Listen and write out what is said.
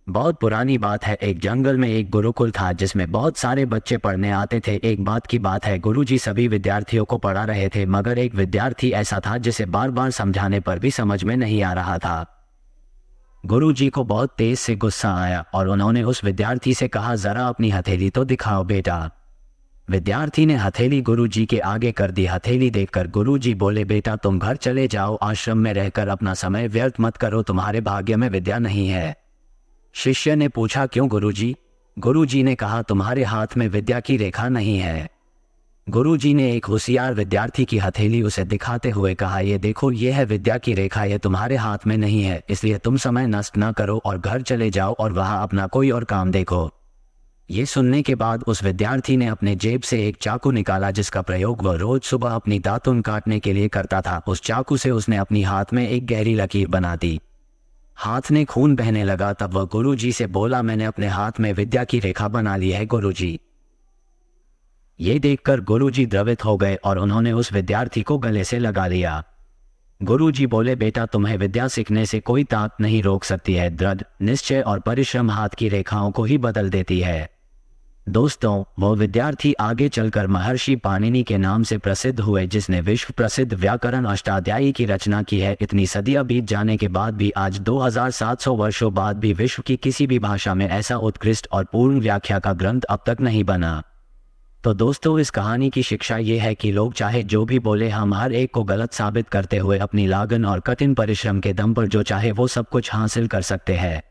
बहुत पुरानी बात है। एक जंगल में एक गुरुकुल था जिसमें बहुत सारे बच्चे पढ़ने आते थे। एक बात की बात है, गुरुजी सभी विद्यार्थियों को पढ़ा रहे थे, मगर एक विद्यार्थी ऐसा था जिसे बार बार समझाने पर भी समझ में नहीं आ रहा था। गुरुजी को बहुत तेज से गुस्सा आया और उन्होंने उस विद्यार्थी से कहा, जरा अपनी हथेली तो दिखाओ बेटा। विद्यार्थी ने हथेली गुरुजी के आगे कर दी। हथेली देखकर गुरुजी बोले, बेटा तुम घर चले जाओ, आश्रम में रहकर अपना समय व्यर्थ मत करो, तुम्हारे भाग्य में विद्या नहीं है। शिष्य ने पूछा, क्यों गुरुजी? गुरुजी ने कहा, तुम्हारे हाथ में विद्या की रेखा नहीं है। गुरुजी ने एक होशियार विद्यार्थी की हथेली उसे दिखाते हुए कहा, ये देखो, ये है विद्या की रेखा, ये तुम्हारे हाथ में नहीं है, इसलिए तुम समय नष्ट न करो और घर चले जाओ और वहां अपना कोई और काम देखो। ये सुनने के बाद उस विद्यार्थी ने अपने जेब से एक चाकू निकाला जिसका प्रयोग वह रोज सुबह अपनी दातुन काटने के लिए करता था। उस चाकू से उसने अपनी हाथ में एक गहरी लकीर बना दी। हाथ में खून बहने लगा। तब वह गुरुजी से बोला, मैंने अपने हाथ में विद्या की रेखा बना ली है गुरुजी। ये देखकर गुरुजी द्रवित हो गए और उन्होंने उस विद्यार्थी को गले से लगा लिया। गुरुजी बोले, बेटा तुम्हें विद्या सीखने से कोई ताकत नहीं रोक सकती है। दृढ़ निश्चय और परिश्रम हाथ की रेखाओं को ही बदल देती है। दोस्तों, वो विद्यार्थी आगे चलकर महर्षि पाणिनि के नाम से प्रसिद्ध हुए, जिसने विश्व प्रसिद्ध व्याकरण अष्टाध्यायी की रचना की है। इतनी सदियां बीत जाने के बाद भी आज 2700 वर्षों बाद भी विश्व की किसी भी भाषा में ऐसा उत्कृष्ट और पूर्ण व्याख्या का ग्रंथ अब तक नहीं बना। तो दोस्तों, इस कहानी की शिक्षा ये है कि लोग चाहे जो भी बोले, हम हर एक को गलत साबित करते हुए अपनी लागन और कठिन परिश्रम के दम पर जो चाहे वो सब कुछ हासिल कर सकते हैं।